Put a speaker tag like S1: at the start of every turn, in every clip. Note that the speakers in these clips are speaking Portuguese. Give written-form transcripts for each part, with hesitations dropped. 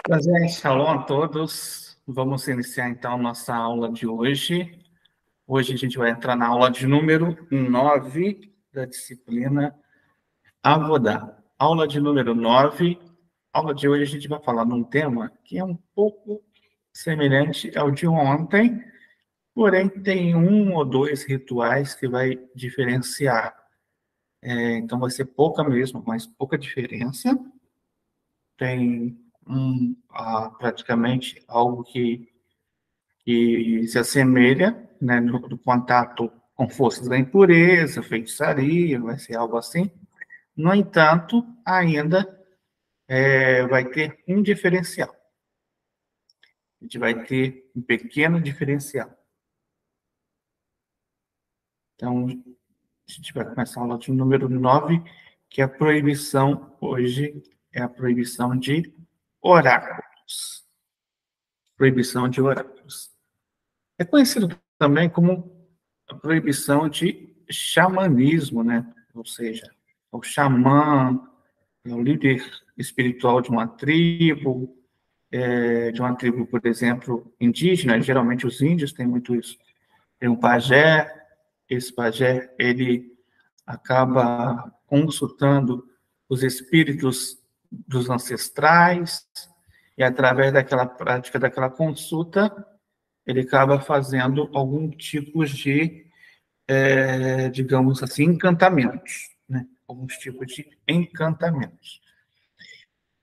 S1: Prazer, shalom a todos. Vamos iniciar então nossa aula de hoje. Hoje a gente vai entrar na aula de número 9 da disciplina Avodá. Aula de número 9. Aula de hoje a gente vai falar de um tema que é um pouco semelhante ao de ontem, porém tem um ou dois rituais que vai diferenciar. Então vai ser pouca mesmo, mas pouca diferença. Tem praticamente algo que se assemelha, né, no contato com forças da impureza, feitiçaria, vai ser algo assim. No entanto, ainda vai ter um diferencial. A gente vai ter um pequeno diferencial. Então, a gente vai começar a aula de número 9, que é a proibição, hoje, é a proibição de oráculos. Proibição de oráculos. É conhecido também como a proibição de xamanismo, né? Ou seja, o xamã é o líder espiritual de uma tribo, por exemplo, indígena. Geralmente os índios têm muito isso. Tem um pajé, esse pajé, ele acaba consultando os espíritos dos ancestrais e através daquela prática, daquela consulta, ele acaba fazendo algum tipo de, digamos assim, encantamentos, né? Alguns tipos de encantamentos.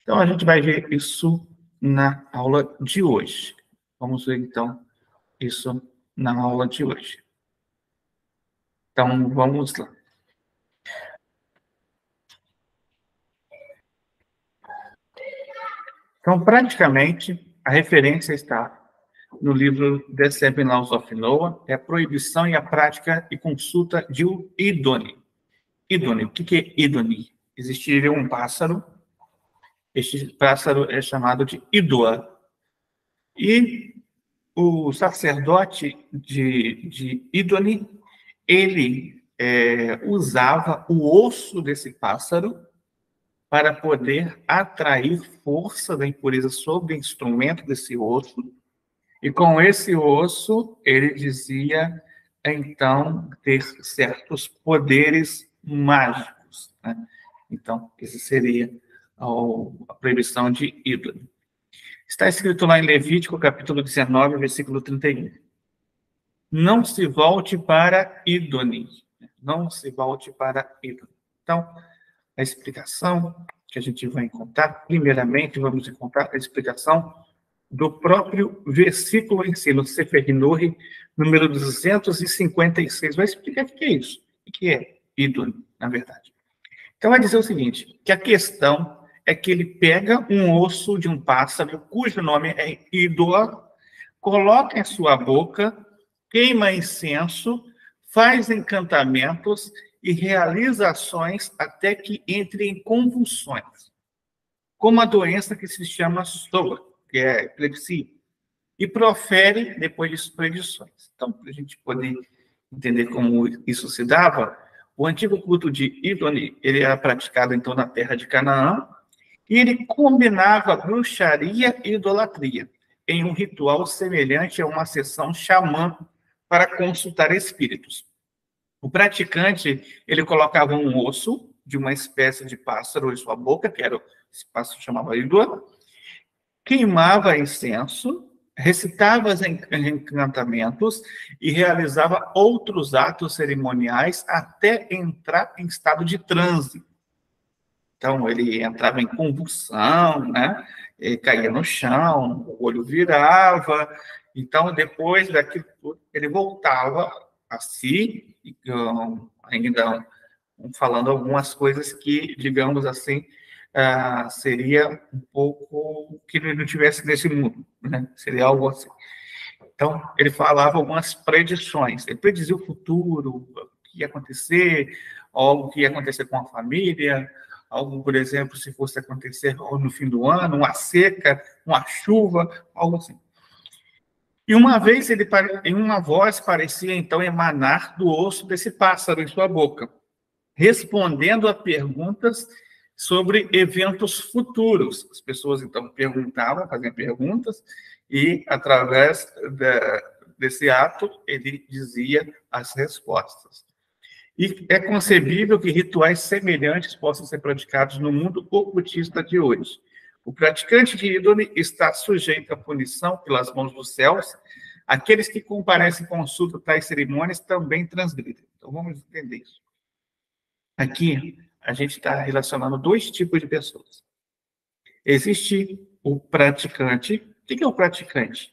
S1: Então, a gente vai ver isso na aula de hoje. Vamos ver, então, isso na aula de hoje. Então, vamos lá. Então, praticamente, a referência está no livro The Seven Laws of Noah, é a proibição e a prática e consulta de Idoni. Idoni, o que é Idoni? Existiria um pássaro, este pássaro é chamado de Idoa. E o sacerdote de Idoni, ele usava o osso desse pássaro para poder atrair força da impureza sobre o instrumento desse osso. E com esse osso, ele dizia, então, ter certos poderes mágicos, né? Então, esse seria a proibição de ídolo. Está escrito lá em Levítico, capítulo 19, versículo 31. Não se volte para Idoni. Não se volte para Idoni. Então, a explicação que a gente vai encontrar, primeiramente, vamos encontrar a explicação do próprio versículo em si, no Sefer Hinuri, número 256. Vai explicar o que é isso. O que é ídolo, na verdade. Então, vai dizer o seguinte, que a questão é que ele pega um osso de um pássaro, cujo nome é ídolo, coloca em sua boca, queima incenso, faz encantamentos e realiza ações até que entre em convulsões, como a doença que se chama SOA, que é epilepsia, e profere depois disso predições. Então, para a gente poder entender como isso se dava, o antigo culto de Idoni, ele era praticado então na terra de Canaã, e ele combinava bruxaria e idolatria em um ritual semelhante a uma sessão xamã para consultar espíritos. O praticante, ele colocava um osso de uma espécie de pássaro em sua boca, que era esse pássaro chamava Idua, queimava incenso, recitava os encantamentos e realizava outros atos cerimoniais até entrar em estado de transe. Então, ele entrava em convulsão, né? Ele caía no chão, o olho virava. Então, depois daquilo tudo, ele voltava a si, ainda falando algumas coisas que, digamos assim, seria um pouco que ele não tivesse nesse mundo, né? Seria algo assim. Então, ele falava algumas predições. Ele predizia o futuro, o que ia acontecer, algo que ia acontecer com a família, algo, por exemplo, se fosse acontecer no fim do ano, uma seca, uma chuva, algo assim. E uma vez, em uma voz parecia, então, emanar do osso desse pássaro em sua boca, respondendo a perguntas sobre eventos futuros. As pessoas, então, perguntavam, faziam perguntas, e, através desse ato, ele dizia as respostas. E é concebível que rituais semelhantes possam ser praticados no mundo ocultista de hoje. O praticante de ídole está sujeito à punição pelas mãos dos céus. Aqueles que comparecem e consultam tais cerimônias também transgridem. Então, vamos entender isso. Aqui, a gente está relacionando dois tipos de pessoas. Existe o praticante. O que é o praticante?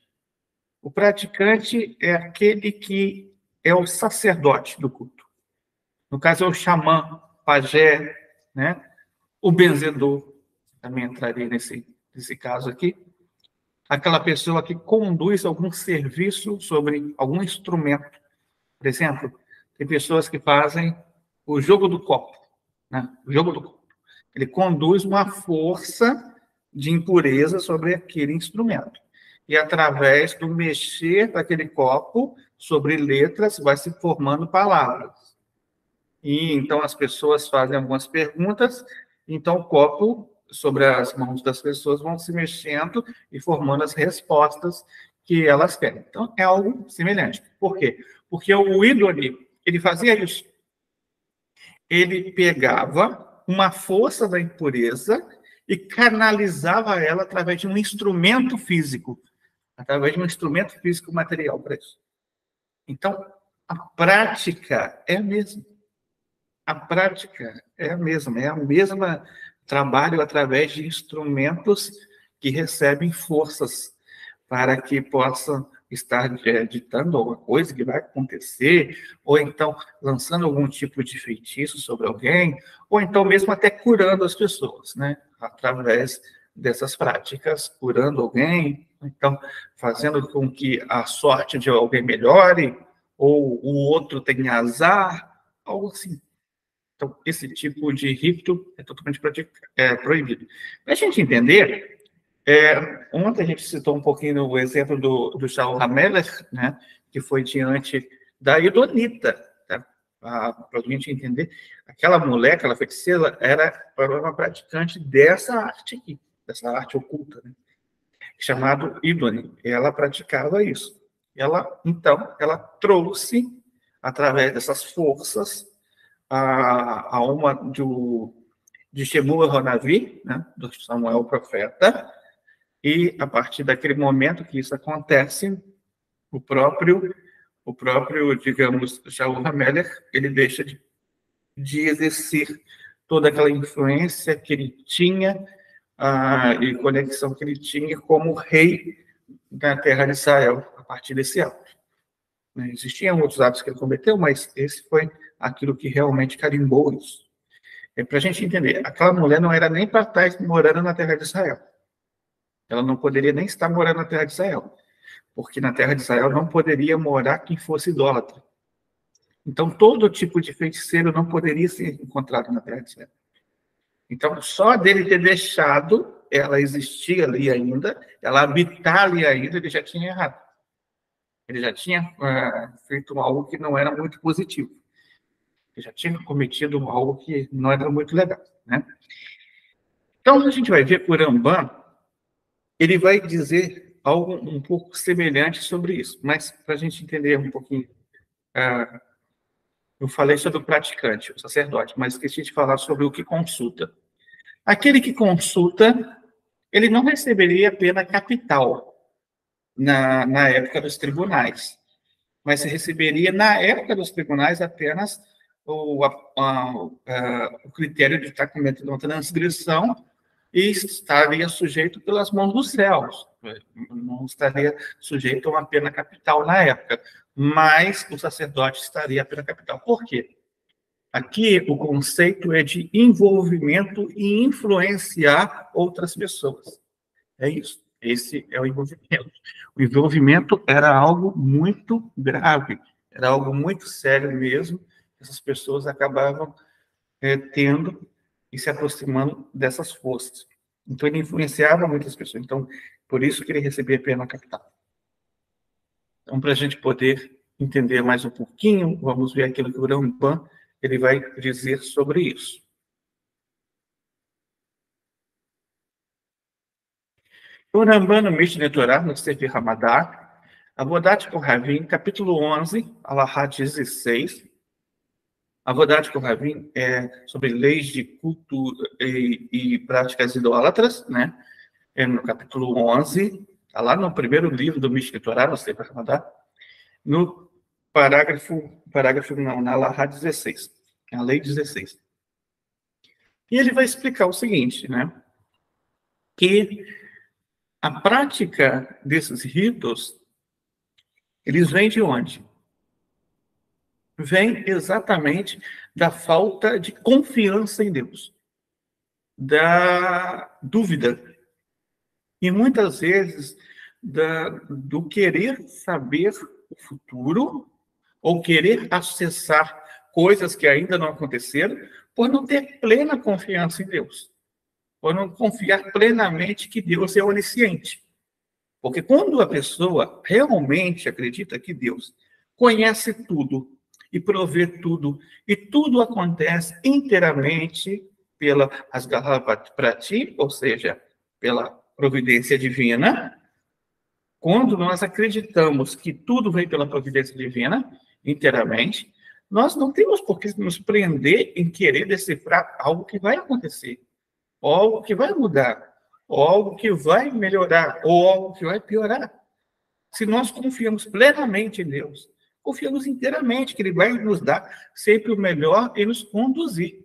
S1: O praticante é aquele que é o sacerdote do culto. No caso, é o xamã, pajé, né? O benzedor, também entraria nesse caso aqui. Aquela pessoa que conduz algum serviço sobre algum instrumento. Por exemplo, tem pessoas que fazem o jogo do copo, né? O jogo do copo. Ele conduz uma força de impureza sobre aquele instrumento. E, através do mexer daquele copo sobre letras, vai se formando palavras. E, então, as pessoas fazem algumas perguntas, então o copo, sobre as mãos das pessoas, vão se mexendo e formando as respostas que elas querem. Então, é algo semelhante. Por quê? Porque o ídolo, ele fazia isso. Ele pegava uma força da impureza e canalizava ela através de um instrumento físico, através de um instrumento físico material para isso. Então, a prática é a mesma. A prática é a mesma trabalho através de instrumentos que recebem forças para que possam estar ditando alguma coisa que vai acontecer, ou então lançando algum tipo de feitiço sobre alguém, ou então mesmo até curando as pessoas, né? Através dessas práticas, curando alguém, então fazendo com que a sorte de alguém melhore, ou o outro tenha azar, algo assim. Então, esse tipo de rito é totalmente proibido. Para a gente entender, ontem a gente citou um pouquinho o exemplo do Shaul HaMelech, né, que foi diante da Idonita. Tá? Para a gente entender, aquela mulher, aquela feiticeira, era uma praticante dessa arte aqui, dessa arte oculta, né, chamado Idoni. Ela praticava isso. Então, ela trouxe, através dessas forças, a alma de Shemuel Ronavi, né, do Samuel profeta, e a partir daquele momento que isso acontece, o próprio, digamos, Shaul HaMelech, ele deixa de exercer toda aquela influência que ele tinha e conexão que ele tinha como rei da terra de Israel, a partir desse ato. Existiam outros atos que ele cometeu, mas esse foi aquilo que realmente carimbou isso. Para a gente entender, aquela mulher não era nem para estar morando na terra de Israel. Ela não poderia nem estar morando na terra de Israel, porque na terra de Israel não poderia morar quem fosse idólatra. Então, todo tipo de feiticeiro não poderia ser encontrado na terra de Israel. Então, só dele ter deixado ela existir ali ainda, ela habitar ali ainda, ele já tinha errado. Ele já tinha feito algo que não era muito positivo. Ele já tinha cometido algo que não era muito legal, né? Então, a gente vai ver que o Rambam, ele vai dizer algo um pouco semelhante sobre isso, mas para a gente entender um pouquinho, eu falei sobre o praticante, o sacerdote, mas esqueci de falar sobre o que consulta. Aquele que consulta, ele não receberia pena capital na época dos tribunais, mas receberia, na época dos tribunais, apenas o critério de estar cometendo uma transgressão e estaria sujeito pelas mãos dos céus. Não estaria sujeito a uma pena capital na época, mas o sacerdote estaria a pena capital. Por quê? Aqui o conceito é de envolvimento e influenciar outras pessoas. É isso. Esse é o envolvimento. O envolvimento era algo muito grave, era algo muito sério mesmo. Essas pessoas acabavam tendo e se aproximando dessas forças. Então, ele influenciava muitas pessoas. Então, por isso que ele recebia pena capital. Então, para a gente poder entender mais um pouquinho, vamos ver aquilo que o Rambam ele vai dizer sobre isso. O Rambam no Mishneh Torah, no Sefer Hamadá, Avodat Kohavim, capítulo 11, Alahá 16. Avodat Kohavim é sobre leis de cultura e práticas idólatras, né? É no capítulo 11, tá lá no primeiro livro do Mishneh Torah, no Sefer Hamadá, no parágrafo não, na Alahá 16, a lei 16. E ele vai explicar o seguinte, né? Que a prática desses ritos, eles vêm de onde? Vem exatamente da falta de confiança em Deus, da dúvida, e muitas vezes do querer saber o futuro, ou querer acessar coisas que ainda não aconteceram, por não ter plena confiança em Deus, por não confiar plenamente que Deus é onisciente. Porque quando a pessoa realmente acredita que Deus conhece tudo e provê tudo, e tudo acontece inteiramente pela Asgahat Prati, ou seja, pela providência divina, quando nós acreditamos que tudo vem pela providência divina, inteiramente, nós não temos por que nos prender em querer decifrar algo que vai acontecer, ou algo que vai mudar, ou algo que vai melhorar, ou algo que vai piorar. Se nós confiamos plenamente em Deus, confiamos inteiramente que Ele vai nos dar sempre o melhor e nos conduzir.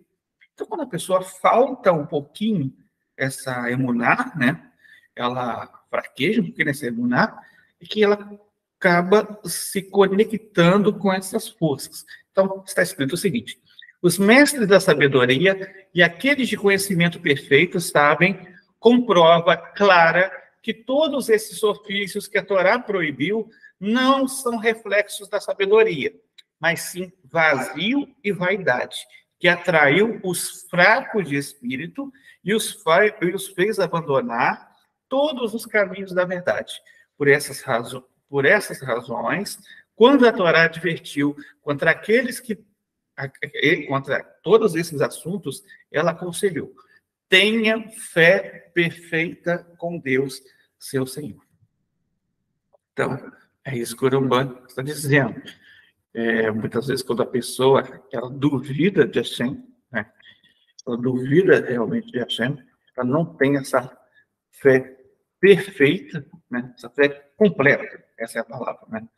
S1: Então, quando a pessoa falta um pouquinho essa emuná, né? Ela fraqueja um pouquinho essa emuná, e que ela acaba se conectando com essas forças. Então, está escrito o seguinte: os mestres da sabedoria e aqueles de conhecimento perfeito sabem, com prova clara, que todos esses ofícios que a Torá proibiu não são reflexos da sabedoria, mas sim vazio e vaidade, que atraiu os fracos de espírito e os fez abandonar todos os caminhos da verdade. Por essas razões, quando a Torá advertiu contra todos esses assuntos, ela aconselhou: tenha fé perfeita com Deus, seu Senhor. Então, é isso que o Rambam está dizendo. Muitas vezes, quando a pessoa ela duvida de Hashem, né? Ela duvida realmente de Hashem, ela não tem essa fé perfeita, né? Essa fé completa, essa é a palavra, né?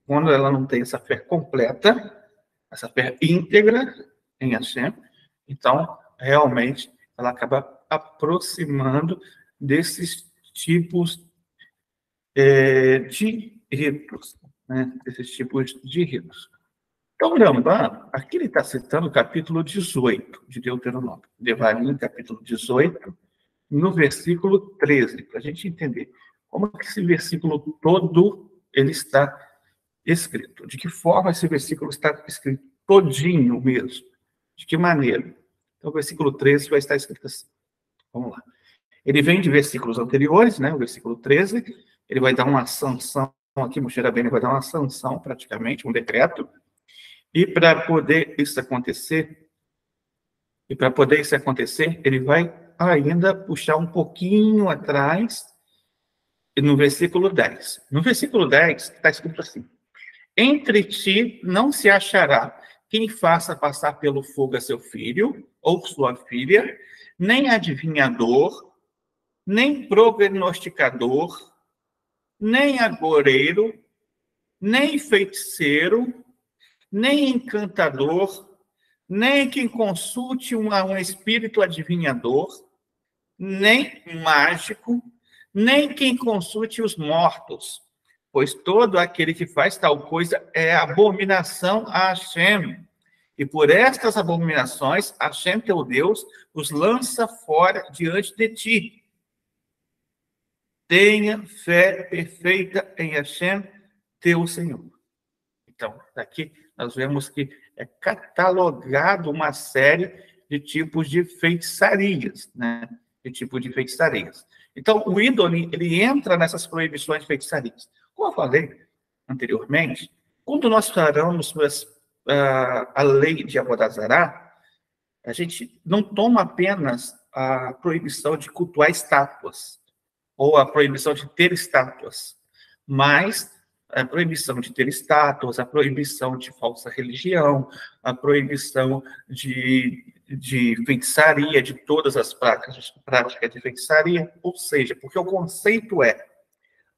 S1: Quando ela não tem essa fé completa, essa fé íntegra em Hashem, então, realmente, ela acaba aproximando desses tipos de ritos, né? Desses tipos de ritos. Então, o Rambam, aqui ele está citando o capítulo 18 de Deuteronômio, Devarim, capítulo 18, no versículo 13, para a gente entender como que esse versículo todo ele está escrito, de que forma esse versículo está escrito todinho mesmo, de que maneira. Então, o versículo 13 vai estar escrito assim. Vamos lá. Ele vem de versículos anteriores, né? O versículo 13, ele vai dar uma sanção aqui, Moshe Rabbeinu vai dar uma sanção, praticamente, um decreto, e para poder isso acontecer, ele vai ainda puxar um pouquinho atrás, no versículo 10. No versículo 10, está escrito assim: entre ti não se achará quem faça passar pelo fogo a seu filho ou sua filha, nem adivinhador, nem prognosticador, nem agoreiro, nem feiticeiro, nem encantador, nem quem consulte um espírito adivinhador, nem mágico, nem quem consulte os mortos, pois todo aquele que faz tal coisa é abominação a Hashem. E por estas abominações, Hashem, teu Deus, os lança fora diante de ti. Tenha fé perfeita em Hashem, teu Senhor. Então, daqui nós vemos que é catalogado uma série de tipos de feitiçarias, né? De tipo de feitiçarias. Então, o ídolo, ele entra nessas proibições de feitiçarias. Como eu falei anteriormente, quando nós falamos a lei de Avodah Zará, a gente não toma apenas a proibição de cultuar estátuas, ou a proibição de ter estátuas, mas a proibição de ter estátuas, a proibição de falsa religião, a proibição de feitiçaria, de todas as práticas de feitiçaria, ou seja, porque o conceito é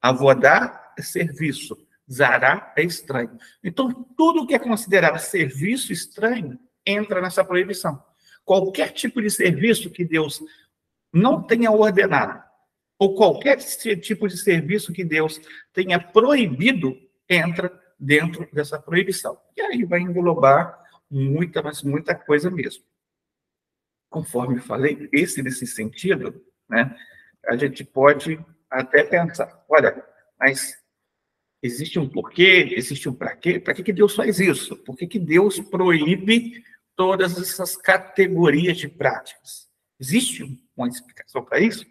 S1: avodar é serviço, zará é estranho. Então, tudo que é considerado serviço estranho entra nessa proibição. Qualquer tipo de serviço que Deus não tenha ordenado, ou qualquer tipo de serviço que Deus tenha proibido, entra dentro dessa proibição. E aí vai englobar muita, mas muita coisa mesmo. Conforme falei, nesse sentido, né, a gente pode até pensar, olha, mas existe um porquê, existe um para quê? Para que Deus faz isso? Por que Deus proíbe todas essas categorias de práticas? Existe uma explicação para isso?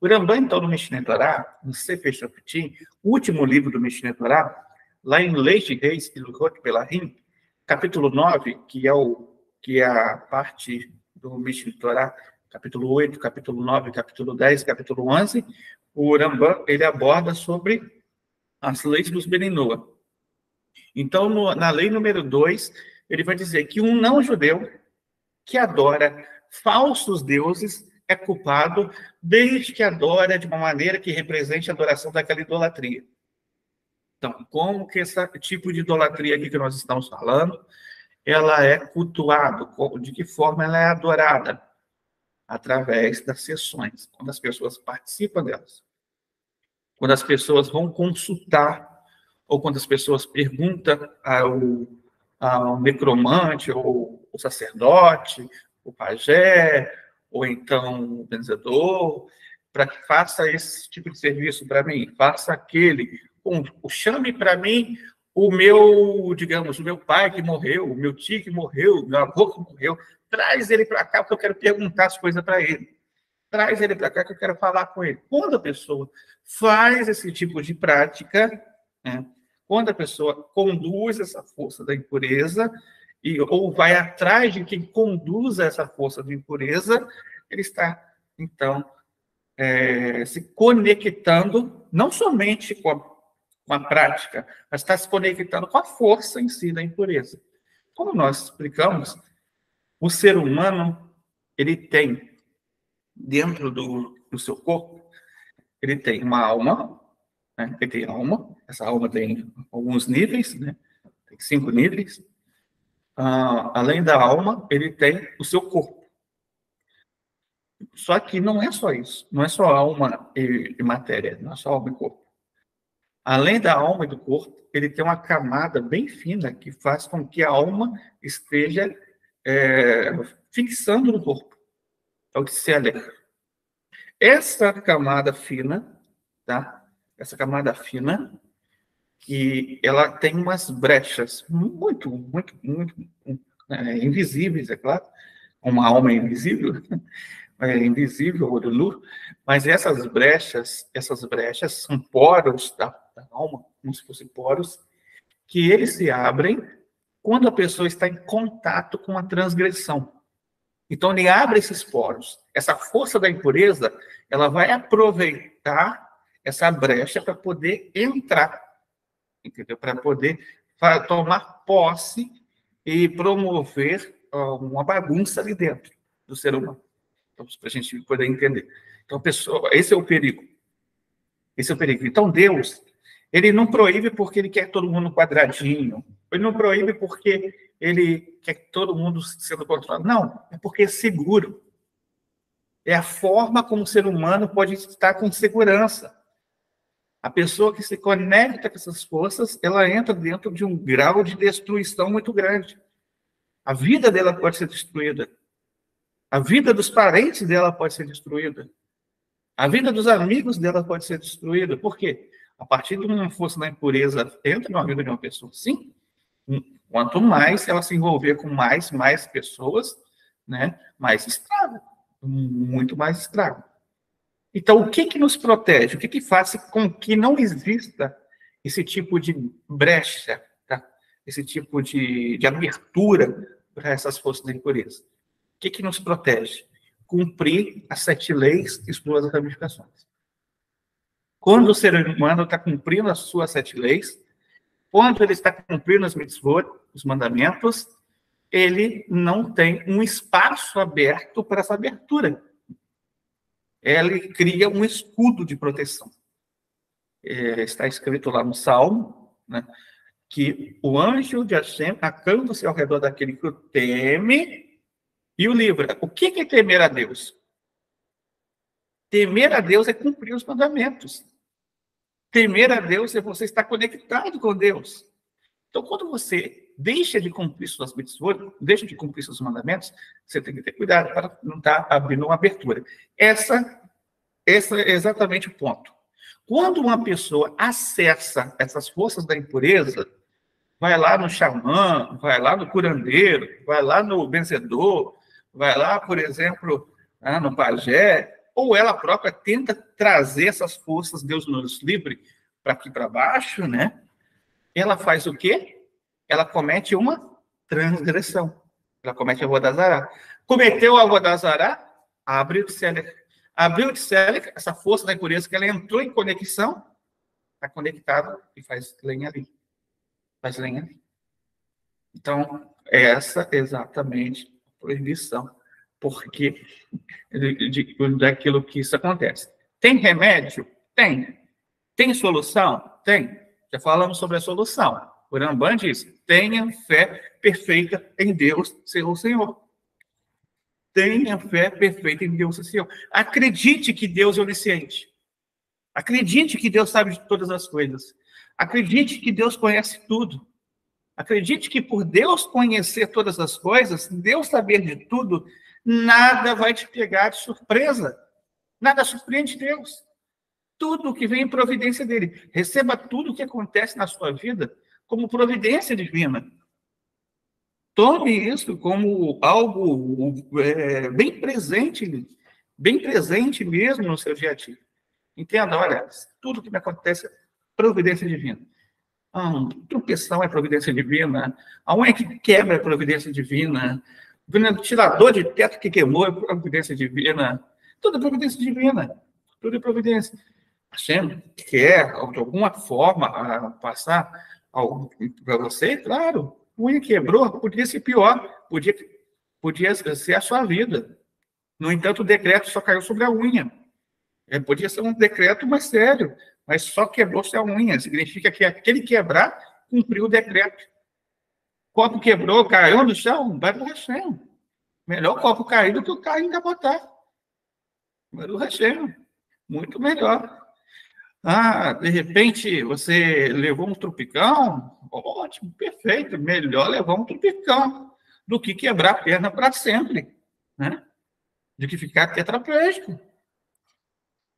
S1: O Rambam, então, no Mishneh Torah, no Sefer Shoftim, o último livro do Mishneh Torah, lá em Leis de Reis e Luchot Pelahim, capítulo 9, que é a parte do Mishneh Torah, capítulo 8, capítulo 9, capítulo 10, capítulo 11, o Rambam, ele aborda sobre as leis dos Beninoa. Então, na lei número 2, ele vai dizer que um não-judeu que adora falsos deuses é culpado desde que adora de uma maneira que represente a adoração daquela idolatria. Então, como que esse tipo de idolatria aqui que nós estamos falando, ela é cultuada? De que forma ela é adorada? Através das sessões, quando as pessoas participam delas. Quando as pessoas vão consultar, ou quando as pessoas perguntam ao necromante, ou o sacerdote, o pajé, ou então o benzedor, para que faça esse tipo de serviço para mim, faça aquele, chame para mim o meu, digamos, o meu pai que morreu, o meu tio que morreu, o meu avô que morreu, traz ele para cá porque eu quero perguntar as coisas para ele. Traz ele para cá que eu quero falar com ele. Quando a pessoa faz esse tipo de prática, né, quando a pessoa conduz essa força da impureza, ou vai atrás de quem conduza essa força de impureza, ele está, então, se conectando, não somente com a prática, mas está se conectando com a força em si da impureza. Como nós explicamos, o ser humano, ele tem, dentro do seu corpo, ele tem uma alma, né? Ele tem alma, essa alma tem alguns níveis, né? Tem 5 níveis. Além da alma, ele tem o seu corpo. Só que não é só isso, não é só alma e matéria, não é só alma e corpo. Além da alma e do corpo, ele tem uma camada bem fina que faz com que a alma esteja fixando no corpo. É o que se alegra. Essa camada fina, tá? Essa camada fina, que ela tem umas brechas muito, muito, muito invisíveis, é claro. Uma alma é invisível, olho nu, mas essas brechas são poros da alma, como se fossem poros, que eles se abrem quando a pessoa está em contato com a transgressão. Então, ele abre esses poros. Essa força da impureza, ela vai aproveitar essa brecha para poder entrar, entendeu? Para poder tomar posse e promover uma bagunça ali dentro do ser humano. Então, para a gente poder entender. Então, pessoa, esse é o perigo. Esse é o perigo. Então, Deus, ele não proíbe porque ele quer todo mundo quadradinho. Ele não proíbe porque ele quer todo mundo sendo controlado. Não, é porque é seguro. É a forma como o ser humano pode estar com segurança. A pessoa que se conecta com essas forças, ela entra dentro de um grau de destruição muito grande. A vida dela pode ser destruída. A vida dos parentes dela pode ser destruída. A vida dos amigos dela pode ser destruída. Por quê? A partir de uma força da impureza entra na vida de uma pessoa, sim. Quanto mais ela se envolver com mais pessoas, né, mais estrago. Muito mais estrago. Então, o que nos protege? O que faz com que não exista esse tipo de brecha, tá? Esse tipo de abertura para essas forças da impureza? O que nos protege? cumprir as 7 leis e suas ramificações. Quando o ser humano está cumprindo as suas 7 leis, quando ele está cumprindo as mitzvot, os mandamentos, ele não tem um espaço aberto para essa abertura. Ele cria um escudo de proteção. Está escrito lá no Salmo, né, que o anjo de Hashem acampa-se ao redor daquele que o teme e o livra. O que é temer a Deus? Temer a Deus é cumprir os mandamentos. Temer a Deus é você estar conectado com Deus. Então, quando você deixa de cumprir suas mitzvot, deixa de cumprir seus mandamentos, você tem que ter cuidado para não estar abrindo uma abertura. Esse é exatamente o ponto. Quando uma pessoa acessa essas forças da impureza, vai lá no xamã, vai lá no curandeiro, vai lá no benzedor, vai lá, por exemplo, no pajé, ou ela própria tenta trazer essas forças, Deus nos livre, para aqui para baixo, né? Ela faz o quê? Ela comete uma transgressão. Ela comete a Avodazará. Cometeu a Avodazará, abriu de Selek. Abriu de Selek, essa força da impureza que ela entrou em conexão, está conectada e faz lenha ali. Faz lenha ali. Então, essa é exatamente a proibição. Porque daquilo que isso acontece. Tem remédio? Tem. Tem solução? Tem. Já falamos sobre a solução. O Rambam diz, tenha fé perfeita em Deus, seu Senhor. Tenha fé perfeita em Deus, seu Senhor. Acredite que Deus é onisciente. Acredite que Deus sabe de todas as coisas. Acredite que Deus conhece tudo. Acredite que por Deus conhecer todas as coisas, Deus saber de tudo, nada vai te pegar de surpresa. Nada surpreende Deus. Tudo que vem em providência dele. Receba tudo o que acontece na sua vida como providência divina. Tome isso como algo bem presente mesmo no seu dia a dia. Entenda, olha, tudo que me acontece é providência divina. Tropeção é providência divina. A unha que quebra é providência divina. O ventilador de teto que queimou é providência divina. Tudo é providência divina. Tudo é providência. Hashem quer, de alguma forma, passar algo para você? Claro. A unha quebrou, podia ser pior. Podia ser a sua vida. No entanto, o decreto só caiu sobre a unha. Podia ser um decreto mais sério, mas só quebrou-se a unha. Significa que aquele quebrar cumpriu o decreto. Copo quebrou, caiu no chão, vai para o Hashem. Melhor copo cair do que o carro encapotar. Vai para o Hashem. Muito melhor. De repente, você levou um tropicão? Ótimo, perfeito. Melhor levar um tropicão do que quebrar a perna para sempre, né? Do que ficar tetraplégico.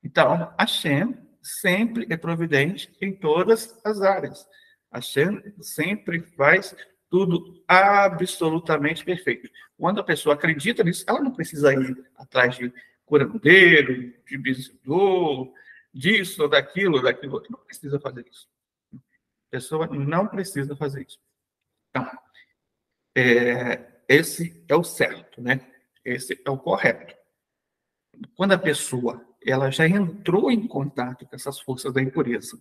S1: Então, Hashem sempre é providente em todas as áreas. Hashem sempre faz tudo absolutamente perfeito. Quando a pessoa acredita nisso, ela não precisa ir atrás de curandeiro, de benzedor, disso ou daquilo outro. Não precisa fazer isso. A pessoa não precisa fazer isso. Então, esse é o certo, né? Esse é o correto. Quando a pessoa ela já entrou em contato com essas forças da impureza,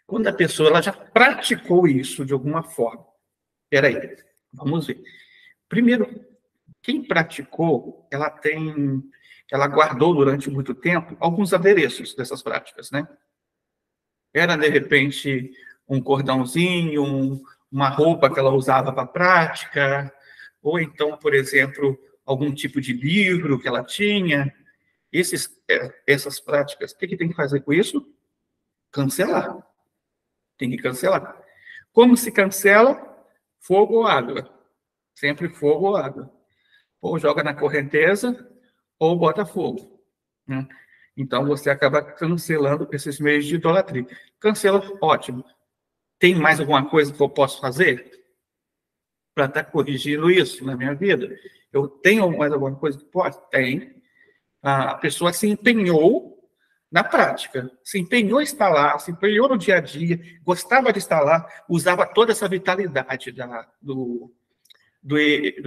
S1: quando a pessoa ela já praticou isso de alguma forma, peraí, vamos ver. Primeiro, quem praticou, ela guardou durante muito tempo alguns adereços dessas práticas, né? Era, de repente, um cordãozinho, uma roupa que ela usava para a prática, ou então, por exemplo, algum tipo de livro que ela tinha. Essas práticas, o que tem que fazer com isso? Cancelar. Tem que cancelar. Como se cancela? Fogo ou água. Sempre fogo ou água. Ou joga na correnteza, ou bota fogo. Né? Então, você acaba cancelando esses meios de idolatria. Cancela, ótimo. Tem mais alguma coisa que eu posso fazer para estar corrigindo isso na minha vida? Eu tenho mais alguma coisa que posso? Tem. A pessoa se empenhou na prática, se empenhou em estar lá, se empenhou no dia a dia, gostava de estar lá, usava toda essa vitalidade do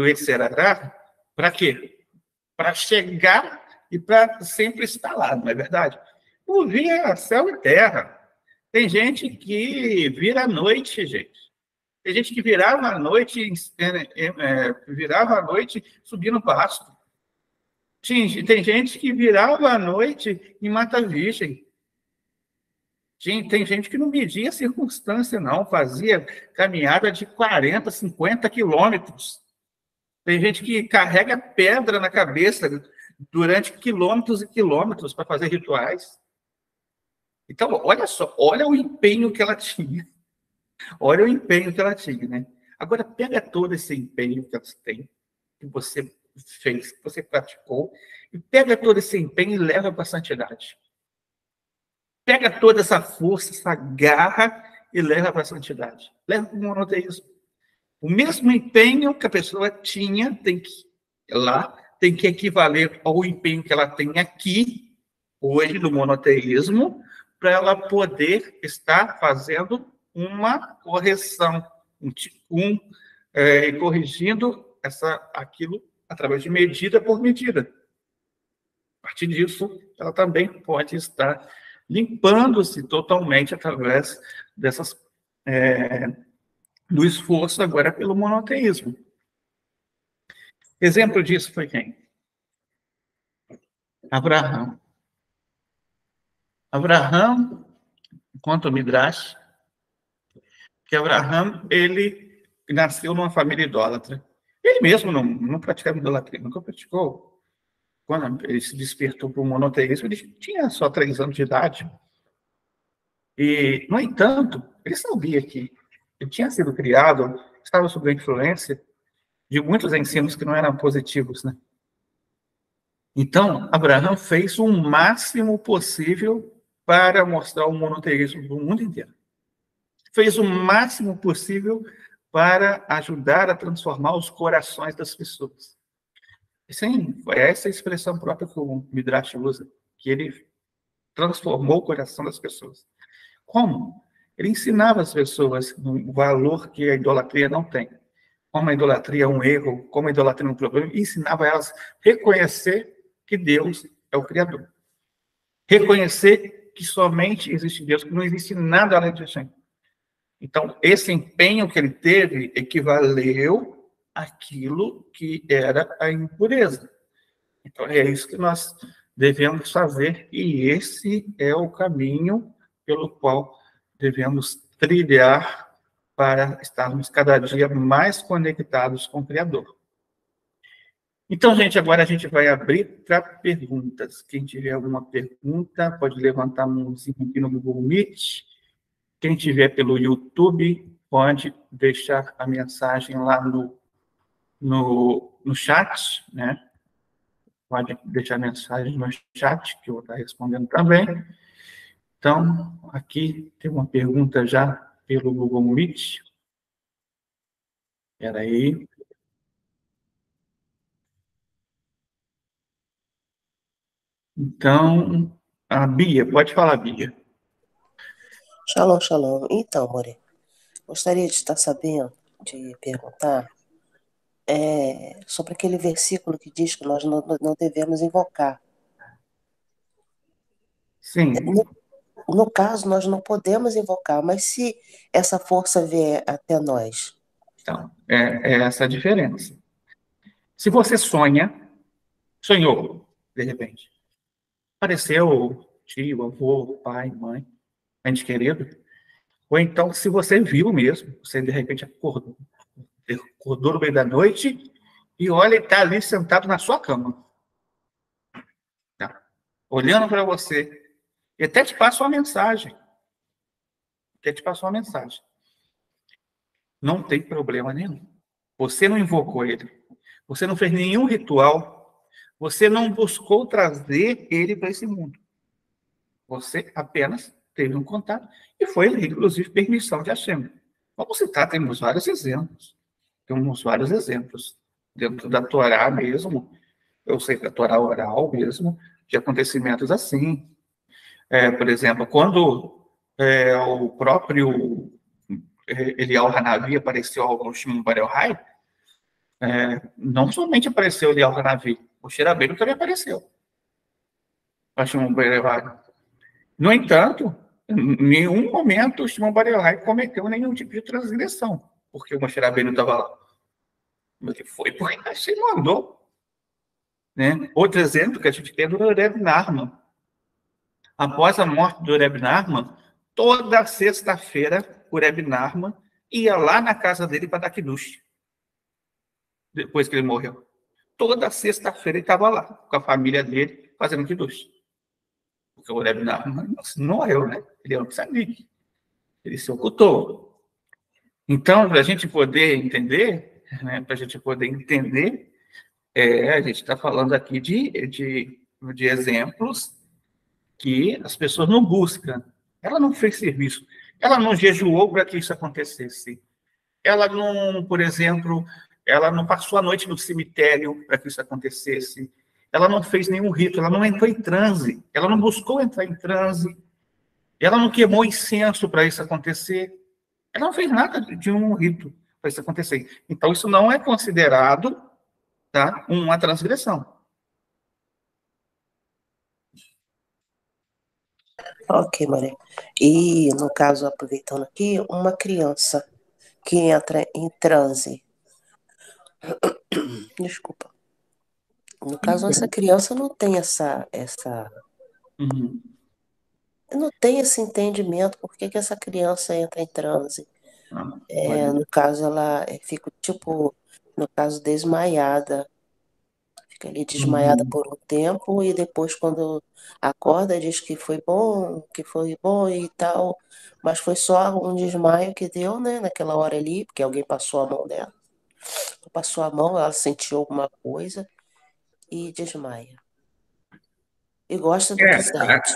S1: Etserará, para quê? para chegar e para sempre estar lá, não é verdade? Movia céu e terra. Tem gente que vira à noite, gente. Tem gente que virava à noite, virava à noite subindo pasto. Tem gente que virava à noite em Mata Virgem. Tem gente que não media circunstância, não. Fazia caminhada de 40, 50 quilômetros. Tem gente que carrega pedra na cabeça durante quilômetros e quilômetros para fazer rituais. Então, olha só, olha o empenho que ela tinha. Olha o empenho que ela tinha, né? Agora, pega todo esse empenho que elas têm, que você fez, que você praticou, e pega todo esse empenho e leva para a santidade. Pega toda essa força, essa garra e leva para a santidade. Leva para o monoteísmo. O mesmo empenho que a pessoa tinha tem que equivaler ao empenho que ela tem aqui, hoje, no monoteísmo, para ela poder estar fazendo uma correção, corrigindo aquilo através de medida por medida. A partir disso, ela também pode estar limpando-se totalmente através do esforço agora pelo monoteísmo. Exemplo disso foi quem? Abraão. Abraão, conta o Midrash, que Abraão, ele nasceu numa família idólatra. Ele mesmo não praticava idolatria, nunca praticou. Quando ele se despertou para o monoteísmo, ele tinha só 3 anos de idade. E, no entanto, ele sabia que ele tinha sido criado, estava sob a influência de muitos ensinos que não eram positivos, né? Então, Abraão fez o máximo possível para mostrar o monoteísmo do mundo inteiro. Fez o máximo possível para ajudar a transformar os corações das pessoas. Sim, foi essa a expressão própria que o Midrash usa, que ele transformou o coração das pessoas. Como? Ele ensinava as pessoas o valor que a idolatria não tem. Como a idolatria é um erro, como a idolatria é um problema, e ensinava elas a reconhecer que Deus é o Criador. Reconhecer que somente existe Deus, que não existe nada além de Deus. Então, esse empenho que ele teve equivaleu àquilo que era a impureza. Então, é isso que nós devemos fazer, e esse é o caminho pelo qual devemos trilhar para estarmos cada dia mais conectados com o Criador. Então, gente, agora a gente vai abrir para perguntas. Quem tiver alguma pergunta, pode levantar a mãozinha aqui no Google Meet. Quem tiver pelo YouTube, pode deixar a mensagem lá no chat, né? Pode deixar a mensagem no chat, que eu vou estar respondendo também. Então, aqui tem uma pergunta já pelo Google Meet. Espera aí. Então, a Bia, pode falar, Bia.
S2: Shalom, shalom. Então, More, gostaria de estar sabendo, de perguntar, sobre aquele versículo que diz que nós não devemos invocar.
S1: Sim.
S2: No caso, nós não podemos invocar, mas se essa força vier até nós?
S1: Então, é essa a diferença. Se você sonhou, de repente, apareceu tio, avô, pai, mãe, ente querido, ou então, se você viu mesmo, você de repente acordou no meio da noite e olha, ele está ali sentado na sua cama, tá? Olhando para você, e até te passa uma mensagem. Não tem problema nenhum. Você não invocou ele. Você não fez nenhum ritual. Você não buscou trazer ele para esse mundo. Você apenas teve um contato e foi, inclusive, permissão de Hashem. Vamos citar, temos vários exemplos. Dentro da Torá mesmo, eu sei da Torá oral mesmo, de acontecimentos assim. Por exemplo, quando o próprio Eliyahu Hanavi apareceu ao Shimon Bar Yochai, não somente apareceu Eliyahu Hanavi, O Cheirabeiro também apareceu. A Shimon Barelai. No entanto, em nenhum momento o Shimon Barelai cometeu nenhum tipo de transgressão, porque o Moshe Rabbeinu estava lá. Ele foi porque Hashem mandou. Né? Outro exemplo que a gente tem é do Reb Nachman. Após a morte do Reb Nachman, toda sexta-feira o Reb Nachman ia lá na casa dele para dar kiddush, depois que ele morreu. Toda sexta-feira ele estava lá, com a família dele, fazendo kiddush. Porque o Reb Nachman não morreu, né? Ele é um tzadik. Ele se ocultou. Então, para a gente poder entender, né, a gente está falando aqui de exemplos que as pessoas não buscam. Ela não fez serviço. Ela não jejuou para que isso acontecesse. Ela não, por exemplo, ela não passou a noite no cemitério para que isso acontecesse. Ela não fez nenhum rito, ela não entrou em transe, ela não buscou entrar em transe, ela não queimou incenso para isso acontecer. Ela não fez nada de um rito para isso acontecer. Então, isso não é considerado, tá, uma transgressão.
S2: Ok, Maria. E, no caso, aproveitando aqui, uma criança que entra em transe. Desculpa. No caso, essa criança não tem
S1: Uhum.
S2: não tem esse entendimento por que essa criança entra em transe. No caso, ela fica, tipo, no caso, desmaiada. Fica ali desmaiada por um tempo e depois, quando acorda, diz que foi bom e tal. Mas foi só um desmaio que deu, né, naquela hora ali, porque alguém passou a mão dela. Passou a mão, ela sentiu alguma coisa e desmaia. E gosta do que sente.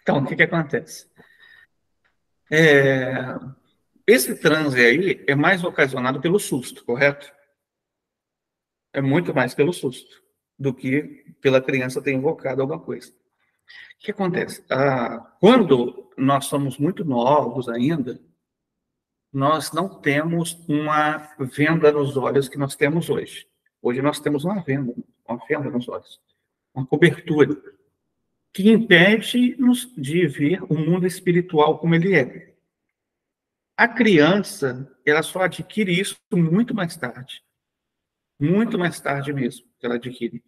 S1: Então, o que acontece? Esse transe aí é mais ocasionado pelo susto, correto? É muito mais pelo susto do que pela criança ter invocado alguma coisa. O que acontece? Quando nós somos muito novos ainda, nós não temos uma venda nos olhos que nós temos hoje. Hoje nós temos uma venda nos olhos, uma cobertura, que impede-nos de ver o mundo espiritual como ele é. A criança, ela só adquire isso muito mais tarde mesmo, que ela adquire.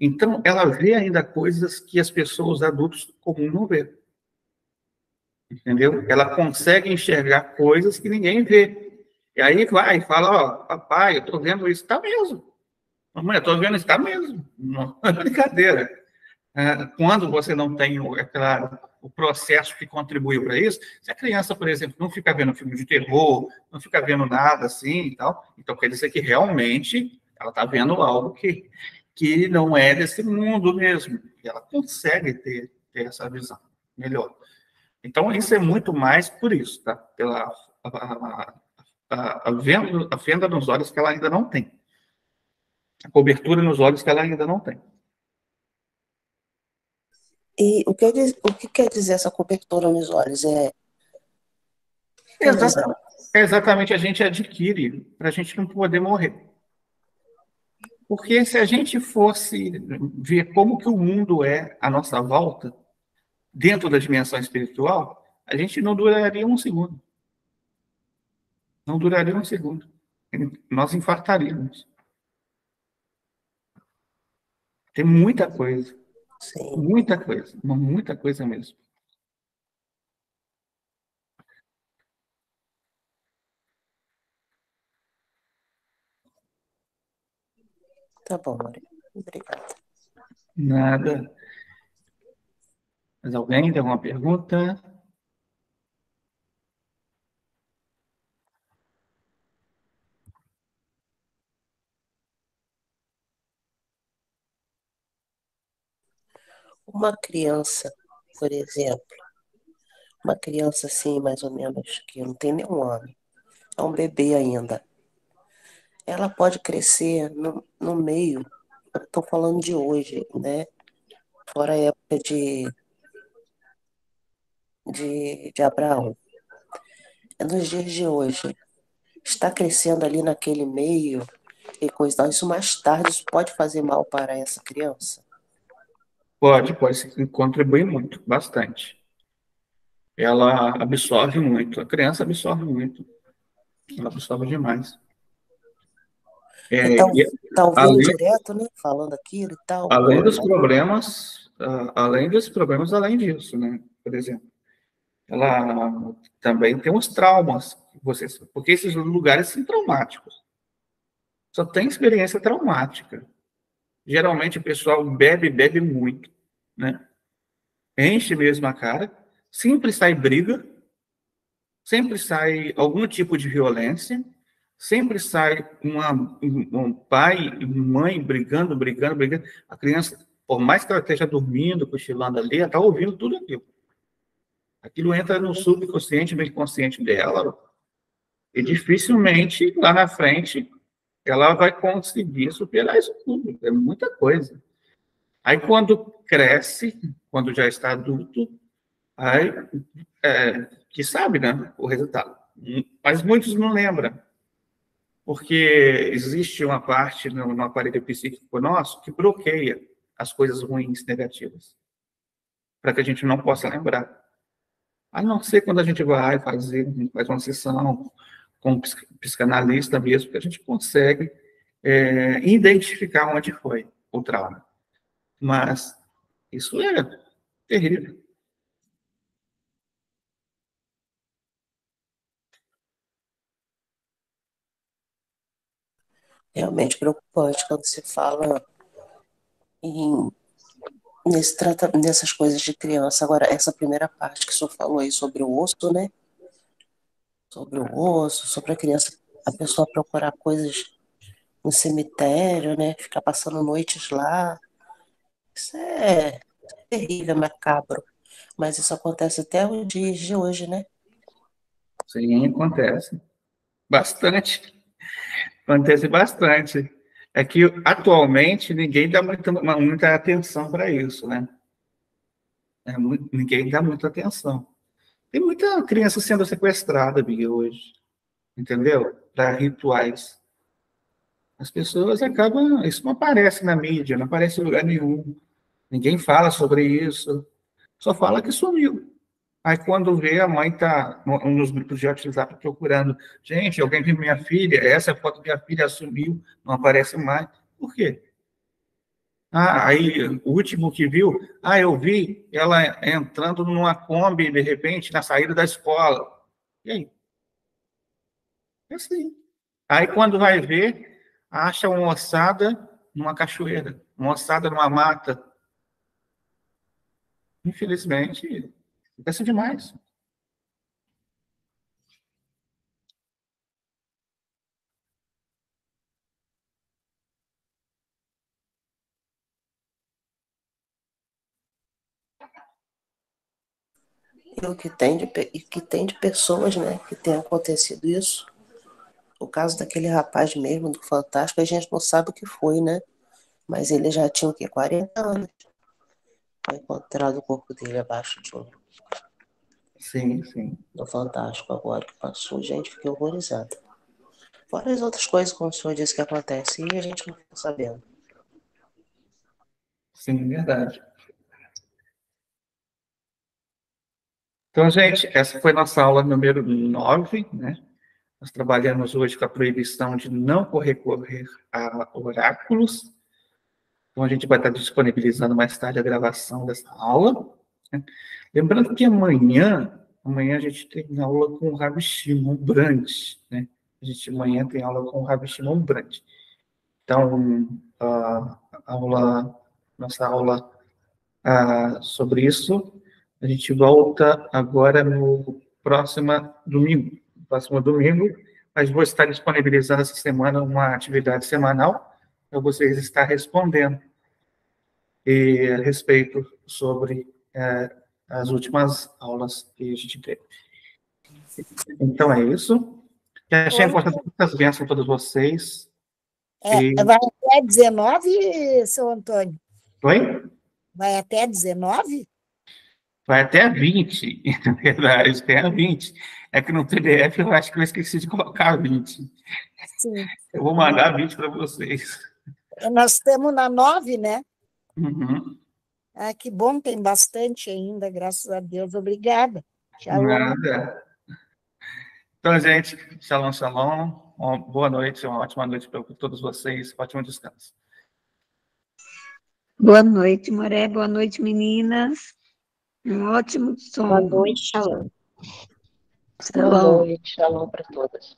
S1: Então, ela vê ainda coisas que as pessoas adultos comuns não vê. Entendeu? Ela consegue enxergar coisas que ninguém vê. E aí vai e fala, ó, papai, eu estou vendo isso, está mesmo. Mamãe, eu estou vendo isso, está mesmo. Não é brincadeira. Quando você não tem, é claro, o processo que contribuiu para isso, se a criança, por exemplo, não fica vendo filme de terror, não fica vendo nada assim e tal, então quer dizer que realmente ela está vendo algo que não é desse mundo mesmo. E ela consegue ter essa visão melhor. Então, isso é muito mais por isso, tá? Pela a venda nos olhos que ela ainda não tem. A cobertura nos olhos que ela ainda não tem.
S2: E o que quer dizer essa cobertura nos olhos? Quer dizer,
S1: Exatamente, a gente adquire para a gente não poder morrer. Porque se a gente fosse ver como que o mundo é à nossa volta, dentro da dimensão espiritual, a gente não duraria um segundo. Não duraria um segundo. Nós infartaríamos. Tem
S2: sim,
S1: muita coisa mesmo.
S2: tá bom, Maria. Obrigada.
S1: Nada. Mas alguém tem alguma pergunta?
S2: Uma criança, por exemplo, uma criança assim, mais ou menos, que não tem nenhum ano, é um bebê ainda. Ela pode crescer no meio, estou falando de hoje, né? Fora a época de Abraão. É nos dias de hoje. Está crescendo ali naquele meio e coisa e tal, isso mais tarde, isso pode fazer mal para essa criança?
S1: Pode sim, contribuir muito, bastante. Ela absorve muito, a criança absorve muito, ela absorve demais. É,
S2: Então,
S1: e
S2: tá ouvindo
S1: além,
S2: direto, né? Falando aquilo e tal.
S1: além dos problemas, além disso, né? Por exemplo, ela também tem uns traumas, porque esses lugares são traumáticos. Só tem experiência traumática. Geralmente o pessoal bebe muito, né? Enche mesmo a cara, sempre sai briga, sempre sai algum tipo de violência, sempre sai um pai e mãe brigando. A criança, por mais que ela esteja dormindo, cochilando ali, ela está ouvindo tudo aquilo. Aquilo entra no subconsciente, no inconsciente dela, e dificilmente lá na frente ela vai conseguir superar isso tudo. É muita coisa. Aí quando cresce, quando já está adulto, aí que sabe, né, o resultado. Mas muitos não lembram, porque existe uma parte no aparelho psíquico nosso que bloqueia as coisas ruins, negativas, para que a gente não possa lembrar. A não ser quando a gente vai faz uma sessão com um psicanalista mesmo, que a gente consegue identificar onde foi o trauma. Mas isso é terrível.
S2: Realmente preocupante quando se fala em, nessas coisas de criança. Agora, essa primeira parte que o senhor falou aí sobre o osso, né? Sobre o osso, sobre a criança, a pessoa procurar coisas no cemitério, né? Ficar passando noites lá. Isso é terrível, macabro. Mas isso acontece até os dias de hoje, né?
S1: Sim, acontece. Bastante. Acontece bastante. É que atualmente ninguém dá muita atenção para isso, né? Ninguém dá muita atenção. Tem muita criança sendo sequestrada, Bia, hoje, entendeu? Para rituais. As pessoas acabam. Isso não aparece na mídia, não aparece em lugar nenhum. Ninguém fala sobre isso. Só fala que sumiu. Aí, quando vê, a mãe está nos grupos de WhatsApp procurando. Gente, alguém viu minha filha? Essa é a foto da minha filha, sumiu, não aparece mais. Por quê? Ah, aí, o último que viu, eu vi ela entrando numa Kombi, de repente, na saída da escola. E aí? É assim. Aí, quando vai ver, acha uma ossada numa cachoeira, uma ossada numa mata. Infelizmente, acontece demais.
S2: E o que tem e que tem de pessoas, né, que tem acontecido isso. O caso daquele rapaz mesmo do Fantástico, a gente não sabe o que foi, né? Mas ele já tinha o quê? 40 anos. Foi encontrado o corpo dele abaixo
S1: Sim, sim.
S2: do Fantástico agora que passou. Gente, fiquei horrorizada. Fora as outras coisas, como o senhor disse, que acontecem e a gente não fica sabendo.
S1: Sim, verdade. Então, gente, essa foi nossa aula número 9, né? Nós trabalhamos hoje com a proibição de não recorrer a oráculos. Então, a gente vai estar disponibilizando mais tarde a gravação dessa aula, né? Lembrando que amanhã a gente tem aula com o Rabi Shimon Brandt, né? Amanhã tem aula com o Rabi Shimon Brandt. Então, nossa aula sobre isso, a gente volta agora no próximo domingo, mas vou estar disponibilizando essa semana uma atividade semanal para vocês estar respondendo a respeito sobre as últimas aulas que a gente teve. Então é isso. Que a Shem possa dar muitas bênçãos a todos vocês.
S3: Vai até 19, seu Antônio?
S1: Oi?
S3: Vai até 19?
S1: Vai até 20, na verdade, até 20. É que no PDF eu acho que eu esqueci de colocar 20.
S3: Sim.
S1: Eu vou mandar 20 para vocês.
S3: Nós estamos na 9, né?
S1: Uhum.
S3: Ah, que bom, tem bastante ainda, graças a Deus. Obrigada. Shalom.
S1: Nada. Então, gente, shalom, shalom. Uma boa noite, uma ótima noite para todos vocês. Ótimo descanso.
S4: Boa noite, Moré. Boa noite, meninas. Um ótimo
S5: Boa
S4: sono.
S5: noite, shalom. Boa
S4: Shalom.
S5: noite, shalom para todas.